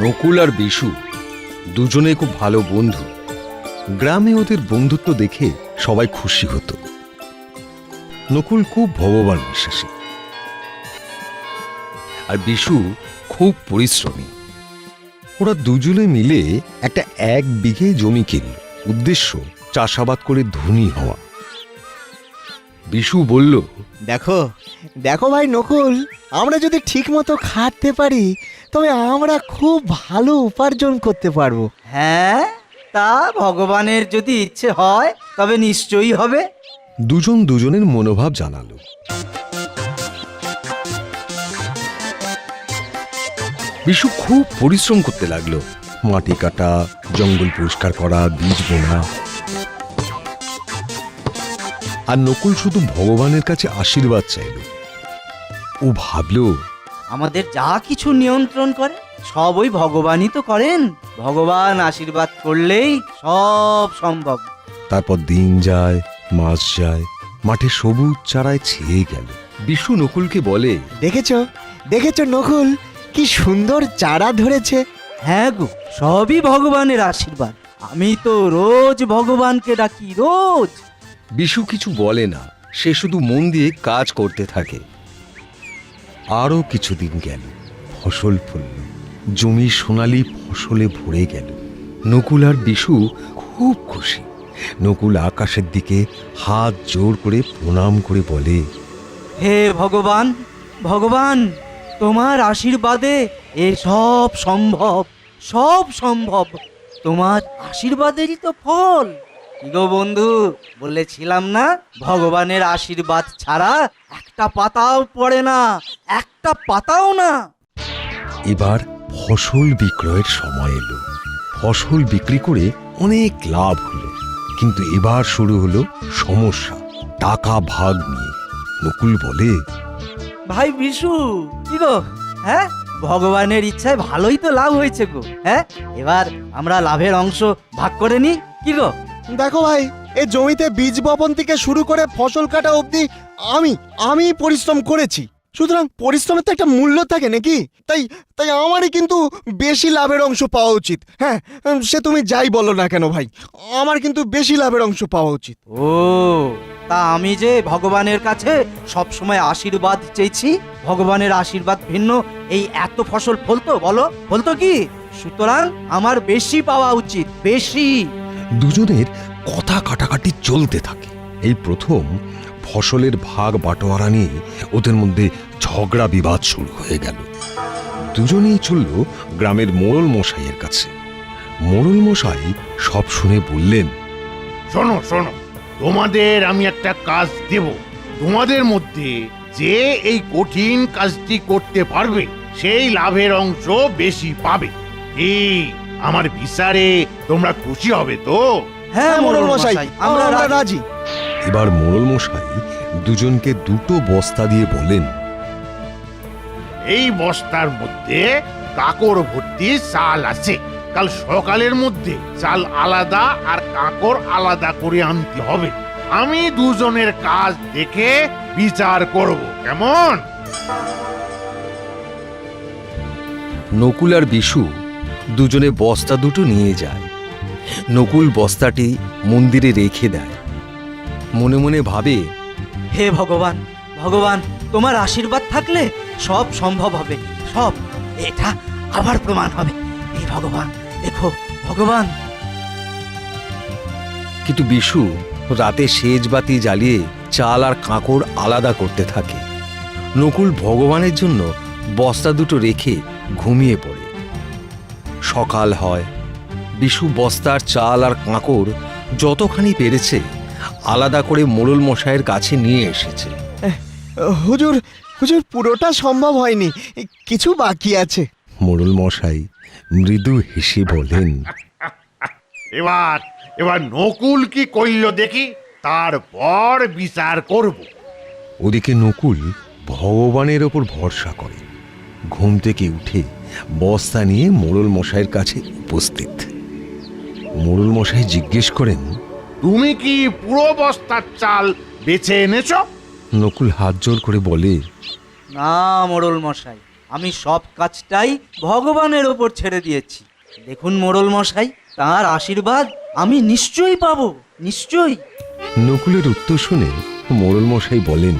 নকুল আর বিশু দুজনে খুব ভালো বন্ধু। গ্রামে ওদের বন্ধুত্ব দেখে সবাই খুশি হতো। নকুল খুব ভগবান বিশ্বাসী আর বিশু খুব পরিশ্রমী। ওরা দুজনে মিলে একটা 1 বিঘে জমি কিনল, উদ্দেশ্য চাষাবাদ করে ধনী হওয়া। বিশু বলল, দেখো দেখো ভাই নকুল, আমরা যদি ঠিক মতো খাটতে পারি তবে আমরা খুব ভালো উপার্জন করতে পারবো। হ্যাঁ, তা ভগবানের যদি ইচ্ছে হয় তবে নিশ্চয়ই হবে। দুজন দুজনের মনোভাব জানালো। বিশু খুব পরিশ্রম করতে লাগলো, মাটি কাটা, জঙ্গল পরিষ্কার করা, বীজ বোনা। আর নকুল শুধু ভগবানের কাছে আশীর্বাদ চাইল। ও ভাবলো, আমাদের যা কিছু নিয়ন্ত্রণ করে সব ওই ভগবানই তো করেন। ভগবান আশীর্বাদ করলেই সব সম্ভব। তারপর দিন যায়, মাস যায়, মাঠে সবুজ চারায় ছেয়ে গেল। বিশু নকুলকে বলে, দেখেছো দেখেছো নকুল, কি সুন্দর চারা ধরেছে। হ্যাঁ গো, সবই ভগবানের আশীর্বাদ। আমি তো রোজ ভগবানকে ডাকি, রোজ। বিশু কিছু বলে না, সে শুধু মন দিয়ে কাজ করতে থাকে। আরো কিছুদিন গেল, ফসল ফলল, জমি সোনালি ফসলে ভরে গেল। নকুল আর বিশু খুব খুশি। নকুল আকাশের দিকে হাত জোর করে প্রণাম করে বলে, হে ভগবান, ভগবান, তোমার আশীর্বাদে এ সব সম্ভব, সব সম্ভব। তোমার আশীর্বাদেরই তো ফল। কি গো বন্ধু, বলেছিলাম না ভগবানের আশীর্বাদ ছাড়া একটা পাতাও পড়ে না, একটা পাতাও না। এবার ফসল বিক্রয়ের সময় এলো। ফসল বিক্রি করে অনেক লাভ হলো, কিন্তু এবার শুরু হলো সমস্যা, টাকা ভাগ নিয়ে। নকুল বলে, ভাই বিশু, কি গো, হ্যাঁ, ভগবানের ইচ্ছায় ভালোই তো লাভ হয়েছে গো। হ্যাঁ, এবার আমরা লাভের অংশ ভাগ করে নি, কি গো? দেখো ভাই, এই জমিতে বীজ বপন থেকে শুরু করে ফসল কাটা অবধি আমি পরিশ্রম করেছি। সুতরাং পরিশ্রমের তো একটা মূল্য থাকে নাকি? তাই তাই আমারই কিন্তু বেশি লাভের অংশ পাওয়া উচিত। হ্যাঁ, সে তুমি যাই বলো না কেন ভাই, আমার কিন্তু বেশি লাভের অংশ পাওয়া উচিত। ও, তা আমি যে ভগবানের কাছে সব সময় আশীর্বাদ চেয়েছি, ভগবানের আশীর্বাদ ভিন্ন এই এত ফসল ফলতো, বলো ফলতো কি? সুতরাং আমার বেশি পাওয়া উচিত, বেশি। দুজনের কথা কাটাকাটি চলতে থাকে। এই প্রথম ফসলের ভাগ বাটোয়ারা নিয়ে ওদের মধ্যে ঝগড়া বিবাদ শুরু হয়ে গেল। দুজনেই চলল গ্রামের মোড়ল মশাইয়ের কাছে। মোড়ল মশাই সব শুনে বললেন, শোনো শোনো, তোমাদের আমি একটা কাজ দেব। তোমাদের মধ্যে যে এই কঠিন কাজটি করতে পারবে সেই লাভের অংশ বেশি পাবে। এই আমার বিচারে তোমরা খুশি হবে তো? হ্যাঁ মোড়ল মশাই, আমরা রাজি। এবার মোড়ল মশাই দুজনকে 2টো বস্তা দিয়ে বলেন, এই বস্তার মধ্যে কাকড় ভর্তি চাল আছে। কাল সকালের মধ্যে চাল আলাদা আর কাকড় আলাদা করে আনতে হবে। আমি দুজনের কাজ দেখে বিচার করব, কেমন? নকুল আর বিশু দুজনে বস্তা 2টো নিয়ে যায়। নকুল বস্তাটি মন্দিরে রেখে দেয়। মনে মনে ভাবে, হে ভগবান, ভগবান, তোমার আশীর্বাদ থাকলে সব সম্ভব হবে, সব। এটা আবার প্রমাণ হবে। হে ভগবান, দেখো ভগবান। কিন্তু বিশু রাতে সেজ বাতি জ্বালিয়ে চাল আর কাঁকড় আলাদা করতে থাকে। নকুল ভগবানের জন্য বস্তা 2টো রেখে ঘুমিয়ে পড়ে। সকাল হয়। বিশু বস্তার চাল আর কাঁকড় যতখানি পেরেছে আলাদা করে মোড়ল মশাইয়ের কাছে নিয়ে এসেছে। হুজুর হুজুর, পুরোটা সম্ভব হয়নি, কিছু বাকি আছে। মোড়ল মশাই মৃদু হেসে বলেন, এবার এবার নকুল কি কইল দেখি, তারপর বিচার করব। ওদিকে নকুল ভগবানের ওপর ভরসা করে। ঘুম থেকে উঠে বস্তা নিয়ে মোড়ল মশাইয়ের কাছে উপস্থিত। মোড়ল মশাই জিজ্ঞেস করেন, তুমি কি পুরো বস্তার চাল বেছে এনেছো? নকুল হাত জোর করে বলে, না মোড়ল মশাই, আমি সব কাজটাই ভগবানের ওপর ছেড়ে দিয়েছি। দেখুন মোড়ল মশাই, তার আশীর্বাদ আমি নিশ্চয়ই পাবো, নিশ্চয়ই। নকুলের উত্তর শুনে মোড়ল মশাই বলেন,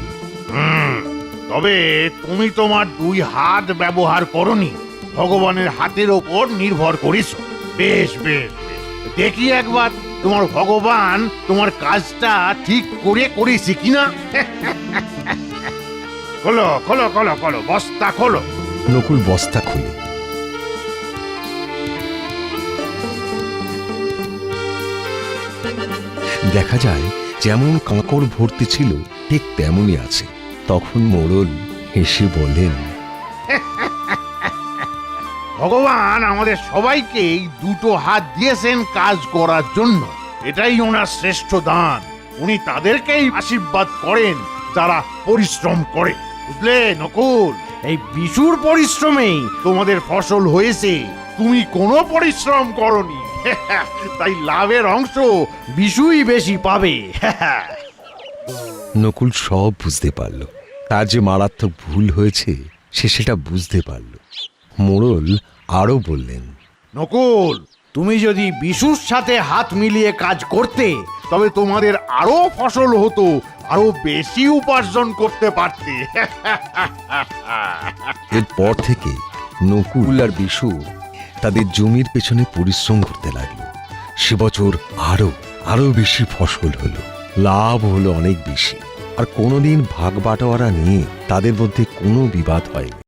তবে তুমি তোমার 2 হাত ব্যবহার করনি, ভগবানের হাতের ওপর নির্ভর করিস। বেশ বেশ বেশ, দেখি একবার তোমার ভগবান তোমার কাজটা ঠিক করে করেছে কিনা। খোলো খোলো খোলো খোলো, বস্তা খোলো। নকুল বস্তা খুলে দেখা যায় যেমন কাঁকড় ভর্তি ছিল ঠিক তেমনই আছে। তখন মোড়ল হেসে বলেন, ভগবান আমাদের সবাইকে এই 2টো হাত দিয়েছেন কাজ করার জন্য। এটাই ওনার শ্রেষ্ঠ দান। উনি তাদেরকেই আশীর্বাদ করেন যারা পরিশ্রম করে। বুঝলে নকুল, এই বিশুর পরিশ্রমেই তোমাদের ফসল হয়েছে, তুমি কোনো পরিশ্রম করনি। তাই লাভের অংশ বিশুই বেশি পাবে। নকুল সব বুঝতে পারল। তার যে মারাত্মক ভুল হয়েছে সে সেটা বুঝতে পারল। মোড়ল আরো বললেন, নকুল, তুমি যদি বিশুর সাথে হাত মিলিয়ে কাজ করতে, তবে তোমাদের আরো ফসল হতো, আরো বেশি উপার্জন করতে পারতে। এরপর থেকে নকুল আর বিশু তাদের জমির পেছনে পরিশ্রম করতে লাগলো। সে বছর আরো বেশি ফসল হলো, লাভ হলো অনেক বেশি। আর কোনোদিন ভাগ বাটোয়ারা নিয়ে তাদের মধ্যে কোনো বিবাদ হয়নি।